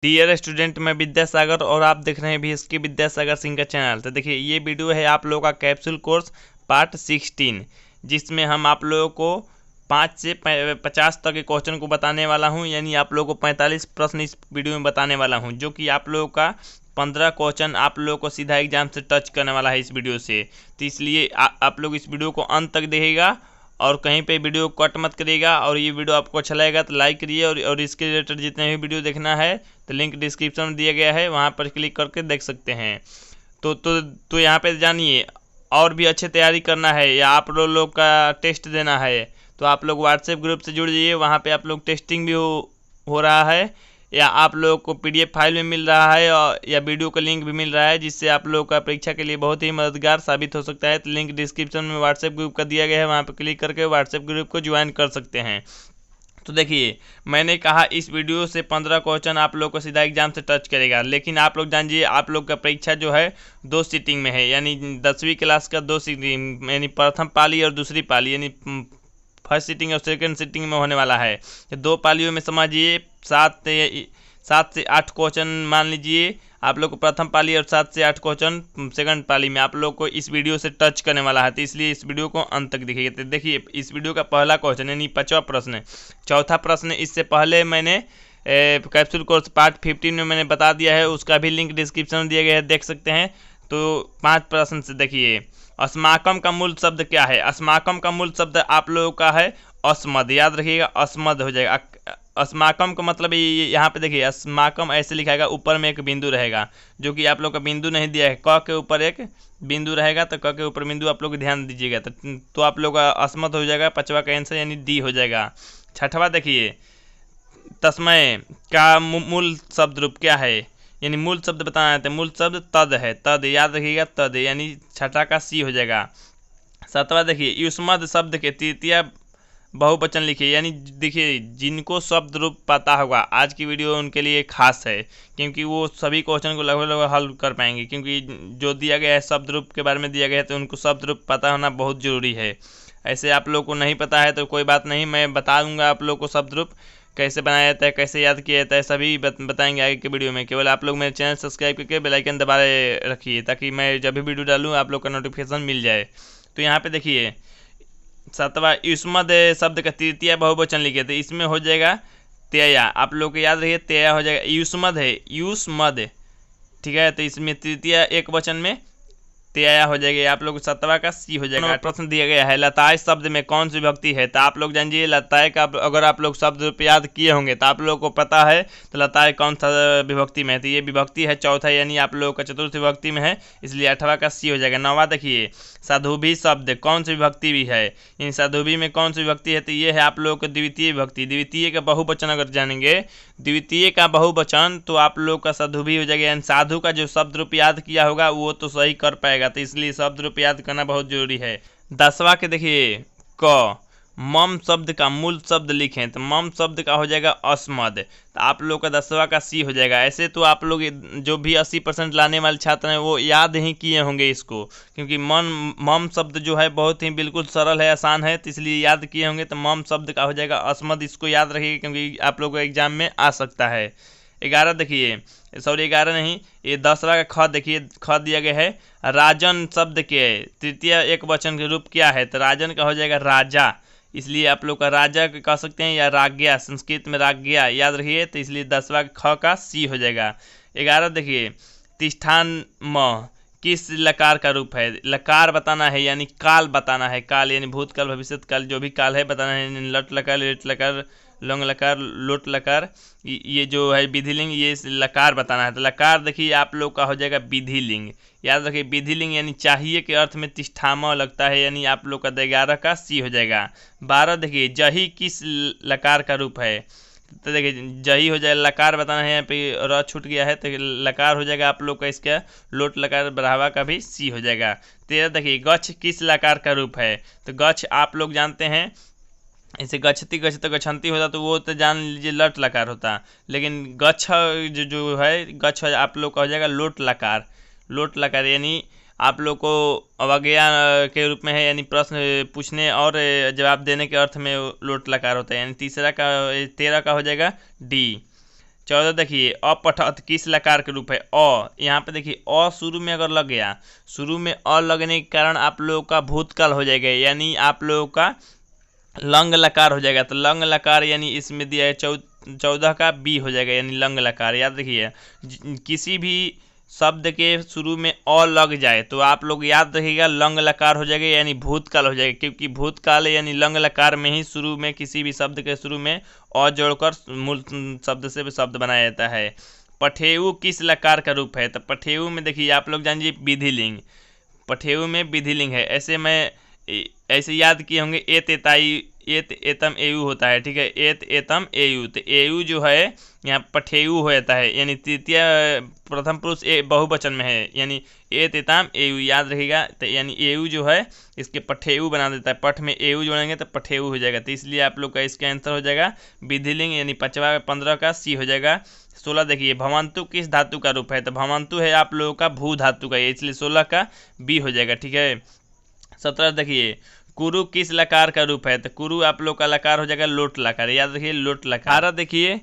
Dear student, मैं विद्यासागर और आप देख रहे हैं भी विद्यासागर सिंह का चैनल। तो देखिए, ये वीडियो है आप लोगों का कैप्सूल कोर्स पार्ट 16, जिसमें हम आप लोगों को 5 से 50 तक के क्वेश्चन को बताने वाला हूं। यानी आप लोगों को 45 प्रश्न इस वीडियो में बताने वाला हूं, जो कि आप लोगों का 15 क्वेश्चन आप लोगों को सीधा एग्जाम से टच करने वाला है इस वीडियो से। तो इसलिए आप लोग इस वीडियो को अंत तक देखिएगा और कहीं पे वीडियो कट मत करिएगा। और ये वीडियो आपको अच्छा लगेगा तो लाइक करिए, और इसके रिलेटेड जितने भी वीडियो देखना है तो लिंक डिस्क्रिप्शन में दिया गया है, वहाँ पर क्लिक करके देख सकते हैं। तो यहाँ पे जानिए, और भी अच्छे तैयारी करना है या आप लोग का टेस्ट देना है तो आप लोग व्हाट्सएप ग्रुप से जुड़ जाइए। वहाँ पे आप लोग टेस्टिंग भी हो रहा है, या आप लोग को PDF फाइल भी मिल रहा है और या वीडियो का लिंक भी मिल रहा है, जिससे आप लोग का परीक्षा के लिए बहुत ही मददगार साबित हो सकता है। तो लिंक डिस्क्रिप्शन में व्हाट्सएप ग्रुप का दिया गया है, वहाँ पर क्लिक करके व्हाट्सएप ग्रुप को ज्वाइन कर सकते हैं। तो देखिए, मैंने कहा इस वीडियो से 15 क्वेश्चन आप लोग को सीधा एग्जाम से टच करेगा, लेकिन आप लोग जानिए आप लोग का परीक्षा जो है 2 सीटिंग में है। यानी 10वीं क्लास का 2 सीटिंग, यानी प्रथम पाली और दूसरी पाली, यानी फर्स्ट सीटिंग और सेकंड सीटिंग में होने वाला है। 2 पालियों में समझिए 7 से 8 क्वेश्चन मान लीजिए आप लोग को प्रथम पाली, और 7 से 8 क्वेश्चन सेकंड पाली में आप लोग को इस वीडियो से टच करने वाला है। तो इसलिए इस वीडियो को अंत तक देखिए। तो देखिए, इस वीडियो का पहला क्वेश्चन यानी 5वां प्रश्न, चौथा प्रश्न इससे पहले मैंने कैप्सूल कोर्स पार्ट 15 में मैंने बता दिया है, उसका भी लिंक डिस्क्रिप्शन में दिया गया है, देख सकते हैं। तो 5 प्रश्न से देखिए, अस्माकम का मूल शब्द क्या है? अस्माकम का मूल शब्द आप लोगों का है अस्मद। याद रखिएगा, अस्मद हो जाएगा। अस्माकम का मतलब यहाँ पे देखिए, अस्माकम ऐसे लिखाएगा, ऊपर में एक बिंदु रहेगा, जो कि आप लोग का बिंदु नहीं दिया है। क के ऊपर एक बिंदु रहेगा, तो क के ऊपर बिंदु आप लोग ध्यान दीजिएगा। तो आप लोग का अस्मद हो जाएगा, 5वां का आंसर यानी डी हो जाएगा। 6वां देखिए, तस्मय का मूल शब्द रूप क्या है? यानी मूल शब्द बताना है तो मूल शब्द तद है। तद याद रखिएगा, तद यानी 6 का सी हो जाएगा। 7वां देखिए, युष्मद शब्द के तृतीय बहुवचन लिखिए। यानी देखिए, जिनको शब्द रूप पता होगा आज की वीडियो उनके लिए खास है, क्योंकि वो सभी क्वेश्चन को लगभग हल कर पाएंगे, क्योंकि जो दिया गया है शब्द रूप के बारे में दिया गया है, तो उनको शब्द रूप पता होना बहुत ज़रूरी है। ऐसे आप लोग को नहीं पता है तो कोई बात नहीं, मैं बता दूंगा आप लोग को शब्द रूप कैसे बनाया जाता है, कैसे याद किया जाता है, सभी बताएंगे आगे के वीडियो में। केवल आप लोग मेरे चैनल सब्सक्राइब करके बेल आइकन दबा रखिए, ताकि मैं जब भी वीडियो डालूँ आप लोग का नोटिफिकेशन मिल जाए। तो यहाँ पे देखिए, 7वां युष्मद शब्द का तृतीय बहुवचन लिखे, तो इसमें हो जाएगा तेया। आप लोग को याद रखिए, तेया हो जाएगा। युष्मद है, युष्मद, ठीक है। तो इसमें तृतीय एक वचन में तेया हो जाएगा। आप लोग 7वां का सी हो जाएगा। प्रश्न दिया गया है, लताए शब्द में कौन सी विभक्ति है? तो आप लोग जानिए, लताए का अगर आप लोग शब्द रूप याद किए होंगे तो आप लोग को पता है तो लताए कौन सा विभक्ति में है। तो ये विभक्ति है चौथा, यानी आप लोग का चतुर्थ विभक्ति में है, इसलिए 8वां का सी हो जाएगा। 9वां देखिए, साधुभी शब्द कौन सी विभक्ति भी है? इन साधुभी में कौन सी विभक्ति है? तो ये है आप लोग को द्वितीय विभक्ति। द्वितीय का बहुवचन अगर जानेंगे, द्वितीय का बहुवचन, तो आप लोग का साधुभी हो जाएगा। यानी साधु का जो शब्द रूप याद किया होगा वो तो सही कर पाएगा, तो इसलिए शब्द रूप याद करना बहुत जरूरी है। 10वां के देखिए, क मम शब्द का मूल शब्द लिखें, तो मम शब्द का हो जाएगा अस्मद। तो आप लोग का 10वां का सी हो जाएगा। ऐसे तो आप लोग जो भी 80% लाने वाले छात्र हैं वो याद ही किए होंगे इसको, क्योंकि मम शब्द जो है बहुत ही बिल्कुल सरल है, आसान है, तो इसलिए याद किए होंगे। तो मम शब्द का हो जाएगा अस्मद, इसको याद रखिएगा क्योंकि आप लोग को एग्जाम में आ सकता है। 11 देखिए, सॉरी 11 नहीं, ये 10वां का ख देखिए, ख दिया गया है। राजन शब्द के तृतीय एक वचन के रूप क्या है? तो राजन का हो जाएगा राजा, इसलिए आप लोग का राजा कह सकते हैं, या राज्ञा, संस्कृत में राज्ञा याद रखिए। तो इसलिए 10वां ख का सी हो जाएगा। 11 देखिए, तिष्ठान म किस लकार का रूप है? लकार बताना है, यानी काल बताना है। काल यानी भूतकाल, भविष्यकाल, जो भी काल है बताना है। लट लकार, लेट लकार, लंग लकार, लोट लकार, ये जो है विधिलिंग, ये लकार बताना है। तो लकार देखिए आप लोग का हो जाएगा विधिलिंग। याद रखिए, विधिलिंग यानी चाहिए के अर्थ में तिष्ठाम लगता है, यानी आप लोग का 11 का सी हो जाएगा। 12 देखिए, जही किस लकार का रूप है? तो देखिए, जही हो जाएगा, लकार बताना है, यहाँ पे र छूट गया है, तो लकार हो जाएगा आप लोग का इसका। लोट लकार बढ़ावा का भी सी हो जाएगा। 13 देखिए, गच्छ किस लकार का रूप है? तो गच्छ आप लोग जानते हैं, ऐसे गच्छती गच्छत गच्छन्ती होता तो वो तो जान लीजिए लट लकार होता, लेकिन गच्छ जो है, गच्छ आप लोग का हो जाएगा लोट लकार। लोट लकार यानी आप लोग को अवज्ञा के रूप में है, यानी प्रश्न पूछने और जवाब देने के अर्थ में लोट लकार होता है। यानी 13 का हो जाएगा डी। 14 देखिए अपठत किस लकार के रूप है अ। यहाँ पे देखिए अ शुरू में अगर लग गया, शुरू में अ लगने के कारण आप लोगों का भूतकाल हो जाएगा, यानी आप लोगों का लंग लकार हो जाएगा। तो लंग लकार यानी इसमें दिया है 14 का बी हो जाएगा, यानी लंग लकार। याद रखिए किसी भी शब्द के शुरू में अ लग जाए तो आप लोग याद रखिएगा लंग लकार हो जाएगा, यानी भूतकाल हो जाएगा, क्योंकि भूतकाल यानी लंग लकार में ही शुरू में किसी भी शब्द के शुरू में अ जोड़कर मूल शब्द से भी शब्द बनाया जाता है। पठेऊ किस लकार का रूप है? तो पठेऊ में देखिए आप लोग जानिए विधिलिंग, पठेऊ में विधिलिंग है। ऐसे याद किए होंगे एत एताई एत एतम एयु होता है, ठीक है, एत एतम एयु। तो एयु जो है यहाँ पठेऊ हो जाता है, यानी तृतीय प्रथम पुरुष बहुवचन में है, यानी एत एतम एयु याद रहेगा। तो यानी एयु जो है इसके पठेऊ बना देता है, पठ में एयु जोड़ेंगे तो पठेऊ हो जाएगा। तो इसलिए आप लोग का इसका आंसर हो जाएगा विधिलिंग, यानी 15 का सी हो जाएगा। 16 देखिए भवंतु किस धातु का रूप है? तो भवंतु है आप लोगों का भू धातु का, इसलिए 16 का बी हो जाएगा, ठीक है। 17 देखिए कुरु किस लकार का रूप है? तो कुरु आप लोग का लकार हो जाएगा लोट लकार, याद रखिए लोट लकार। 18 देखिए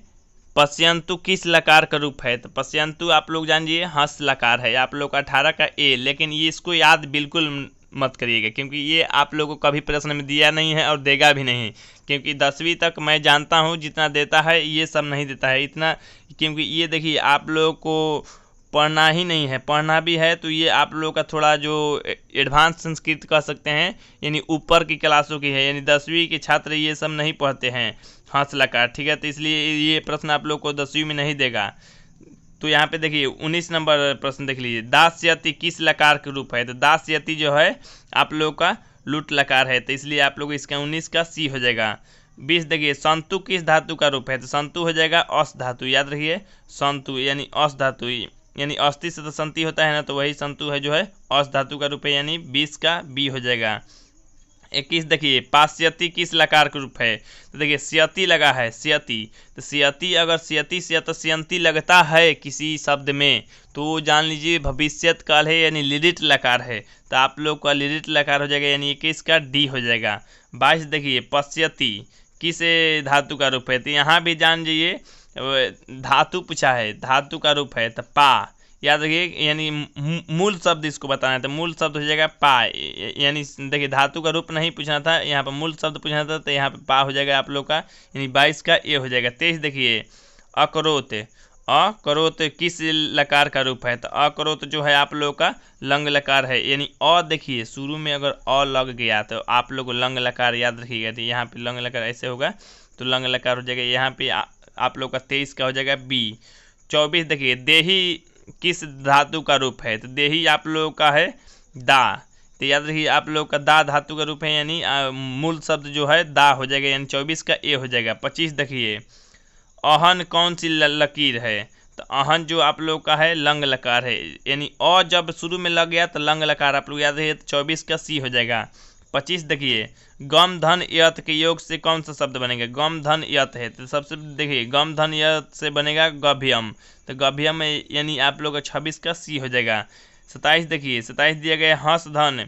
पश्यंतु किस लकार का रूप है? तो पश्यंतु आप लोग जानिए हंस लकार है, आप लोग का 18 का ए। लेकिन ये इसको याद बिल्कुल मत करिएगा, क्योंकि ये आप लोगों को कभी प्रश्न में दिया नहीं है और देगा भी नहीं, क्योंकि 10वीं तक मैं जानता हूँ जितना देता है ये सब नहीं देता है इतना, क्योंकि ये देखिए आप लोगों को पढ़ना ही नहीं है, पढ़ना भी है तो ये आप लोगों का थोड़ा जो एडवांस संस्कृत कह सकते हैं, यानी ऊपर की क्लासों की है, यानी 10वीं के छात्र ये सब नहीं पढ़ते हैं हंस लकार, ठीक है। तो इसलिए ये प्रश्न आप लोग को 10वीं में नहीं देगा। तो यहाँ पे देखिए 19 नंबर प्रश्न देख लीजिए दास्यति किस लकार के रूप है? तो दास्यति जो है आप लोग का लुट लकार है, तो इसलिए आप लोग इसका 19 का सी हो जाएगा। 20 देखिए संतु किस धातु का रूप है? तो संतु हो जाएगा अस धातु, याद रखिए संतु यानी अस धातु, यानी अस्थि से तो संति होता है ना, तो वही संतु है जो है अस धातु का रूप है, यानी 20 का बी हो जाएगा। 21 देखिए पास्यति किस लकार का रूप है? तो देखिए स्यति लगा है स्यति, तो स्यति अगर स्यति स्यंति लगता है किसी शब्द में तो जान लीजिए भविष्यत काल है, यानी लिरिट लकार है, तो आप लोग का लिरिट लकार हो जाएगा, यानी 21 का डी हो जाएगा। 22 देखिए पश्यति किस धातु का रूप है? तो यहाँ भी जान जाइए धातु पूछा है, धातु का रूप है तो पा, याद रखिए, यानी मूल शब्द इसको बताना है, तो मूल शब्द हो जाएगा पा, यानी देखिए धातु का रूप नहीं पूछना था, यहाँ पर मूल शब्द पूछना था, तो यहाँ पे पा हो जाएगा आप लोग का, यानी 22 का ए हो जाएगा। 23 देखिए अकरोत, अकरोत किस लकार का रूप है? तो अकरोत जो है आप लोग का लंग लकार है, यानी अ देखिए शुरू में अगर अ लग गया तो आप लोग लंग लकार याद रखिएगा, तो यहाँ पे लंग लकार ऐसे होगा तो लंग लकार हो जाएगा, यहाँ पे आप लोग का 23 का हो जाएगा बी। 24 देखिए देही किस धातु का रूप है? तो देही आप लोगों का है दा, तो याद रखिए आप लोग का दा धातु का रूप है, यानी मूल शब्द जो है दा हो जाएगा, यानी 24 का ए हो जाएगा। 25 देखिए अहन कौन सी लकीर है? तो अहन जो आप लोग का है लंग लकार है, यानी अ जब शुरू में लग गया तो लंग लकार आप लोग याद रखिए, तो 24 का सी हो जाएगा। 25 देखिए गम धन यत के योग से कौन सा शब्द बनेगा? गम धन यत है, तो सबसे देखिए गम धन यत से बनेगा गभ्यम, तो गभ्यम यानी आप लोग का 26 का सी हो जाएगा। 27 देखिए 27 दिया गया हंस धन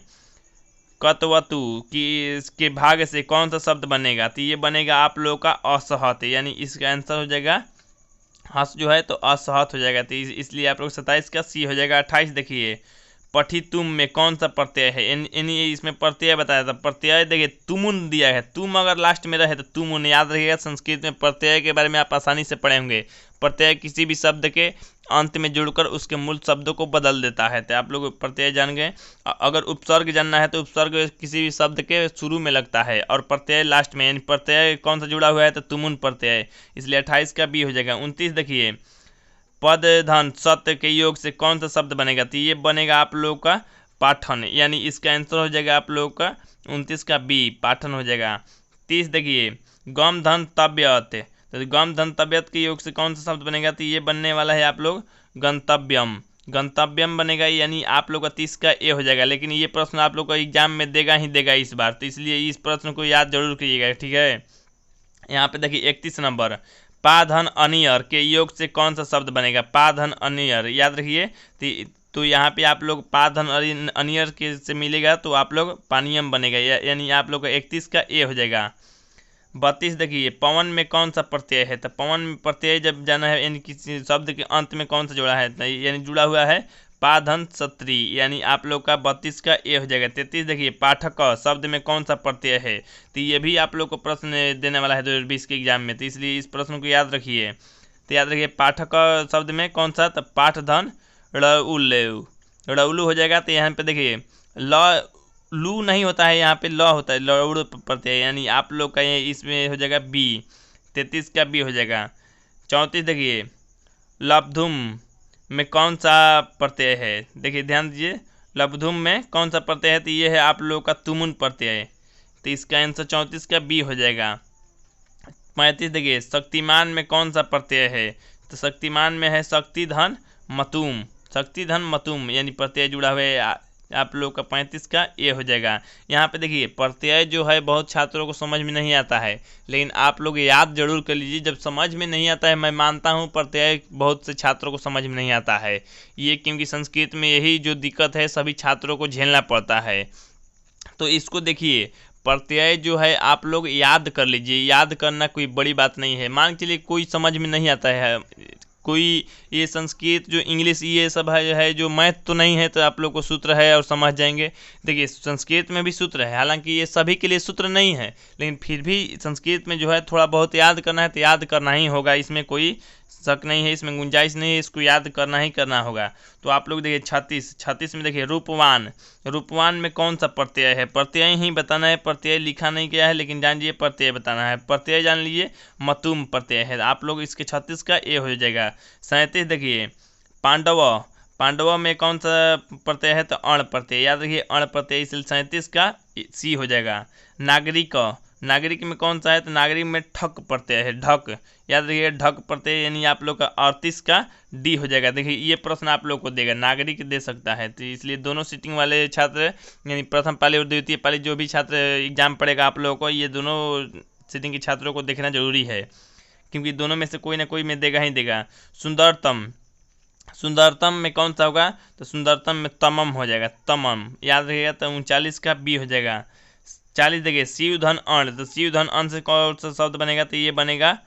कतवतु की इसके भाग से कौन सा शब्द बनेगा? तो ये बनेगा आप लोग का असहत, यानी इसका आंसर हो जाएगा हंस जो है तो असहत हो जाएगा, तो इसलिए आप लोग 27 का सी हो जाएगा। 28 देखिए पठितुम में कौन सा प्रत्यय है? यानी इसमें प्रत्यय बताया था, प्रत्यय देखिए तुमुन दिया है, तुम अगर लास्ट में रहे तो तुमुन, याद रखिएगा संस्कृत में प्रत्यय के बारे में आप आसानी से पढ़े होंगे। प्रत्यय किसी भी शब्द के अंत में जुड़कर उसके मूल शब्दों को बदल देता है, तो आप लोग प्रत्यय जान गए। अगर उपसर्ग जानना है तो उपसर्ग किसी भी शब्द के शुरू में लगता है और प्रत्यय लास्ट में, यानी प्रत्यय कौन सा जुड़ा हुआ है तो तुमुन प्रत्यय, इसलिए 28 का बी हो जाएगा। 29 देखिए पद धन सत्य के योग से कौन सा शब्द बनेगा? तो ये बनेगा आप लोग का पाठन, यानी इसका आंसर हो जाएगा आप लोग का 29 का बी पाठन हो जाएगा। 30 देखिए गम धन तव्यत, तो गम धन तव्यत के योग से कौन सा शब्द बनेगा? तो ये बनने वाला है आप लोग गंतव्यम, गंतव्यम बनेगा, यानी आप लोग का 30 का ए हो जाएगा। लेकिन ये प्रश्न आप लोग का एग्जाम में देगा ही देगा इस बार, तो इसलिए इस प्रश्न को याद जरूर करिएगा, ठीक है। यहाँ पे देखिए 31 नंबर पाधन अनियर के योग से कौन सा शब्द बनेगा? पाधन अनियर याद रखिए, तो यहाँ पे आप लोग पाधन अनियर के से मिलेगा तो आप लोग पानियम बनेगा, यानी आप लोग का 31 का ए हो जाएगा। 32 देखिए पवन में कौन सा प्रत्यय है, तो पवन में प्रत्यय जब जाना है यानी किसी शब्द के अंत में कौन सा जुड़ा है, यानी जुड़ा हुआ है पाधन सत्री, यानी आप लोग का 32 का ए हो जाएगा। 33 देखिए पाठक शब्द में कौन सा प्रत्यय है, तो ये भी आप लोग को प्रश्न देने वाला है 2020 के एग्जाम में, तो इसलिए इस प्रश्न को याद रखिए। तो याद रखिए पाठक शब्द में कौन सा, तो पाठधन ड़उलू हो जाएगा। तो यहाँ पे देखिए ल लू नहीं होता है, यहाँ पे ल होता है, लउड़ प्रत्यय, यानी आप लोग का ये इसमें हो जाएगा बी। 33 का बी हो जाएगा। 34 देखिए लब्धुम में कौन सा प्रत्यय है, देखिए ध्यान दीजिए लब्धुम में कौन सा प्रत्यय है, तो ये है आप लोग का तुमुन प्रत्यय, तो इसका आंसर 34 का बी हो जाएगा। 35 देखिए शक्तिमान में कौन सा प्रत्यय है, तो शक्तिमान में है शक्तिधन मतुम, यानी प्रत्यय जुड़ा हुआ है आप लोग का 35 का ए हो जाएगा। यहाँ पे देखिए प्रत्यय जो है बहुत छात्रों को समझ में नहीं आता है, लेकिन आप लोग याद जरूर कर लीजिए। जब समझ में नहीं आता है, मैं मानता हूँ प्रत्यय बहुत से छात्रों को समझ में नहीं आता है, ये क्योंकि संस्कृत में यही जो दिक्कत है सभी छात्रों को झेलना पड़ता है। तो इसको देखिए प्रत्यय जो है आप लोग याद कर लीजिए, याद करना कोई बड़ी बात नहीं है। मान के चलिए कोई समझ में नहीं आता है, कोई ये संस्कृत जो इंग्लिश ये सब है जो मैथ तो नहीं है, तो आप लोग को सूत्र है और समझ जाएंगे। देखिए संस्कृत में भी सूत्र है, हालांकि ये सभी के लिए सूत्र नहीं है, लेकिन फिर भी संस्कृत में जो है थोड़ा बहुत याद करना है तो याद करना ही होगा, इसमें कोई शक नहीं है, इसमें गुंजाइश नहीं है, इसको याद करना ही करना होगा। तो आप लोग देखिए 36 में देखिए रूपवान में कौन सा प्रत्यय है, प्रत्यय ही बताना है, प्रत्यय लिखा नहीं गया है, लेकिन जान लीजिए प्रत्यय बताना है। प्रत्यय जान लीजिए मतुम प्रत्यय है, आप लोग इसके 36 का ए हो जाएगा। 37 देखिए पांडव में कौन सा प्रत्यय है, तो अण प्रत्यय, याद रखिए अण प्रत्यय, इसलिए 37 का सी हो जाएगा। नागरिक में कौन सा है, तो नागरिक में ठक प्रत्यय है, ढक, याद रखिए ढक प्रत्यय, यानी आप लोग का 38 का डी हो जाएगा। देखिए ये प्रश्न आप लोग को देगा, नागरिक दे सकता है, तो इसलिए दोनों सीटिंग वाले छात्र यानी प्रथम पाली और द्वितीय पाली जो भी छात्र एग्जाम पढ़ेगा आप लोगों को, ये दोनों सीटिंग के छात्रों को देखना जरूरी है, क्योंकि दोनों में से कोई ना कोई में देगा ही देगा। सुंदरतम में कौन सा होगा, तो सुंदरतम में तमम हो जाएगा, तमम, याद रखिएगा। तो 39 का बी हो जाएगा। 40 देखिए शिवधन अण, तो शिवधन अण से कौन सा शब्द बनेगा, तो ये बनेगा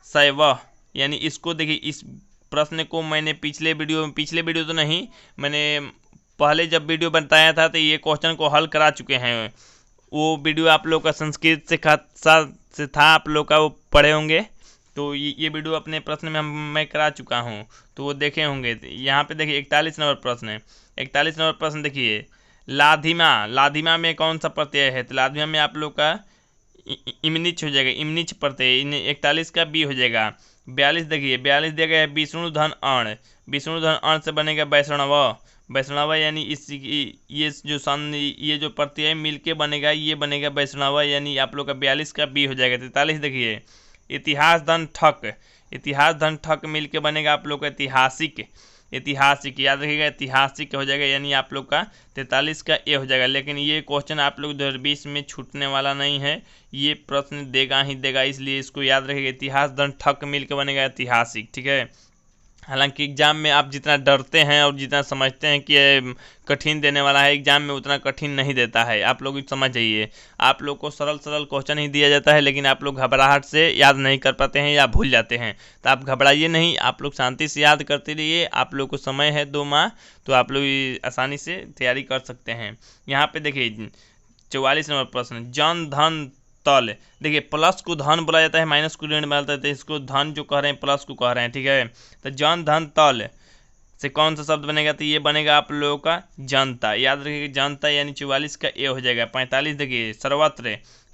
शैव, यानी इसको देखिए इस प्रश्न को मैंने पिछले वीडियो तो नहीं, मैंने पहले जब वीडियो बताया था तो ये क्वेश्चन को हल करा चुके हैं। वो वीडियो आप लोग का संस्कृत से था, आप लोग का वो पढ़े होंगे, तो ये वीडियो अपने प्रश्न में मैं करा चुका हूँ, तो वो देखे होंगे। यहाँ पे देखिए 41 नंबर प्रश्न है। 41 नंबर प्रश्न देखिए लाधिमा में कौन सा प्रत्यय है, तो लाधिमा में आप लोग का इमनिच हो जाएगा, इमनिच प्रत्यय, 41 का बी हो जाएगा। 42 देखिए 42 दिया गया है विष्णुधन अण से बनेगा वैष्णव, यानी इस ये जो प्रत्यय मिलके बनेगा ये बनेगा वैष्णव, यानी आप लोग का 42 का बी हो जाएगा। 43 देखिए इतिहास धन ठक मिलके बनेगा आप लोग का ऐतिहासिक, याद रखिएगा ऐतिहासिक हो जाएगा, यानी आप लोग का 43 का ए हो जाएगा। लेकिन ये क्वेश्चन आप लोग 2020 में छूटने वाला नहीं है, ये प्रश्न देगा ही देगा, इसलिए इसको याद रखिएगा, इतिहास धन ठक मिल के बनेगा ऐतिहासिक, ठीक है। हालांकि एग्जाम में आप जितना डरते हैं और जितना समझते हैं कि ये कठिन देने वाला है, एग्जाम में उतना कठिन नहीं देता है, आप लोग समझ जाइए। आप लोग को सरल क्वेश्चन ही दिया जाता है, लेकिन आप लोग घबराहट से याद नहीं कर पाते हैं या भूल जाते हैं, तो आप घबराइए नहीं, आप लोग शांति से याद करते रहिए। आप लोग को समय है 2 माह, तो आप लोग आसानी से तैयारी कर सकते हैं। यहाँ पे देखिए 44 नंबर प्रश्न जन धन तल, देखिए प्लस को धन बोला जाता है, माइनस को ऋण बोला जाता है, इसको धन जो कह रहे हैं प्लस को कह रहे हैं, ठीक है। तो जन धन तल से कौन सा शब्द बनेगा, तो ये बनेगा आप लोगों का जनता, याद रखिएगा जनता, यानी 44 का ए हो जाएगा। 45 देखिए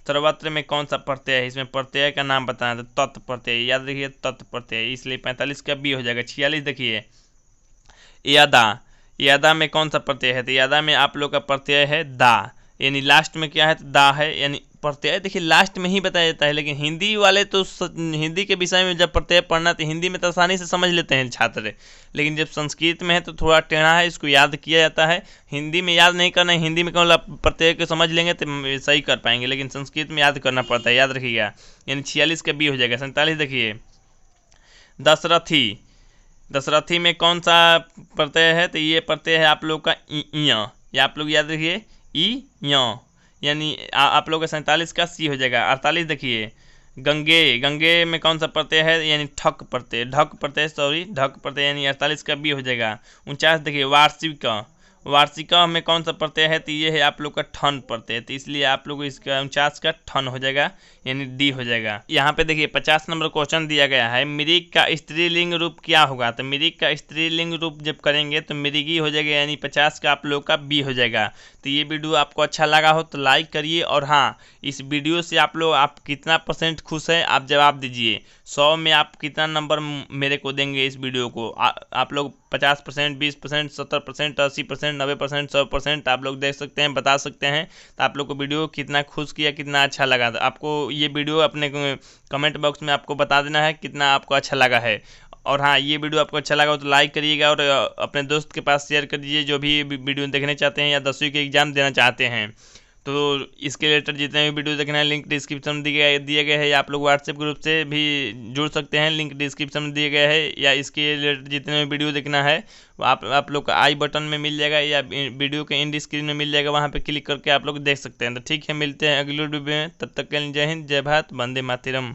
सर्वत्र में कौन सा प्रत्यय है, इसमें प्रत्यय का नाम बताना, तो तत् प्रत्यय, याद रखिए तत् प्रत्यय, इसलिए 45 का बी हो जाएगा। 46 देखिए यादा में कौन सा प्रत्यय है, तो यादा में आप लोग का प्रत्यय है दा, यानी लास्ट में क्या है, तो दा है, यानी प्रत्यय देखिए लास्ट में ही बताया जाता है, लेकिन हिंदी वाले तो हिंदी के विषय में जब प्रत्यय पढ़ना तो हिंदी में तो आसानी से समझ लेते हैं छात्र, लेकिन जब संस्कृत में है तो थोड़ा टेढ़ा है, इसको याद किया जाता है। हिंदी में याद नहीं करना है, हिंदी में केवल प्रत्यय को समझ लेंगे तो सही कर पाएंगे, लेकिन संस्कृत में याद करना पड़ता है, याद रखिएगा, यानी 46 का बी हो जाएगा। 47 देखिए दशरथी में कौन सा प्रत्यय है, तो ये प्रत्यय है आप लोग का इया, या आप लोग याद रखिए ई, यानी आप लोग का 47 का सी हो जाएगा। 48 देखिए गंगे, गंगे में कौन सा प्रत्यय है, यानी ठक प्रत्यय, ढक प्रत्यय, सॉरी ढक प्रत्यय, यानी 48 का बी हो जाएगा। 49 देखिए वार्षिक, वार्षिका में कौन सा प्रत्यय है, तो ये है आप लोग का ठन प्रत्यय, तो इसलिए आप लोग इसका 49 का ठन हो जाएगा, यानी डी हो जाएगा। यहाँ पे देखिए 50 नंबर क्वेश्चन दिया गया है, मृग का स्त्रीलिंग रूप क्या होगा, तो मृग का स्त्रीलिंग रूप जब करेंगे तो मृगी हो जाएगा, यानी 50 का आप लोग का बी हो जाएगा। तो ये वीडियो आपको अच्छा लगा हो तो लाइक करिए, और हाँ, इस वीडियो से आप कितना % खुश हैं आप जवाब दीजिए। 100 में आप कितना नंबर मेरे को देंगे इस वीडियो को? आप लोग 50%, 20%, 70%, 80%, 90%, 100% आप लोग देख सकते हैं, बता सकते हैं। तो आप लोग को वीडियो कितना खुश किया, कितना अच्छा लगा, तो आपको ये वीडियो अपने कमेंट बॉक्स में आपको बता देना है कितना आपको अच्छा लगा है। और हाँ, ये वीडियो आपको अच्छा लगा हो तो लाइक करिएगा, और अपने दोस्त के पास शेयर कर दीजिए जो भी वीडियो देखने चाहते हैं या 10वीं के एग्ज़ाम देना चाहते हैं। तो इसके रिलेटेड जितने भी वीडियो देखना है लिंक डिस्क्रिप्शन में दिए गए हैं, या आप लोग व्हाट्सएप ग्रुप से भी जुड़ सकते हैं, लिंक डिस्क्रिप्शन में दिए गए हैं। या इसके रिलेटेड जितने भी वीडियो देखना है आप लोग का आई बटन में मिल जाएगा, या वीडियो के एंड स्क्रीन में मिल जाएगा, वहाँ पे क्लिक करके आप लोग देख सकते हैं। तो ठीक है, मिलते हैं अगले वीडियो में, तब तक के लिए जय हिंद, जय भारत, वंदे मातरम।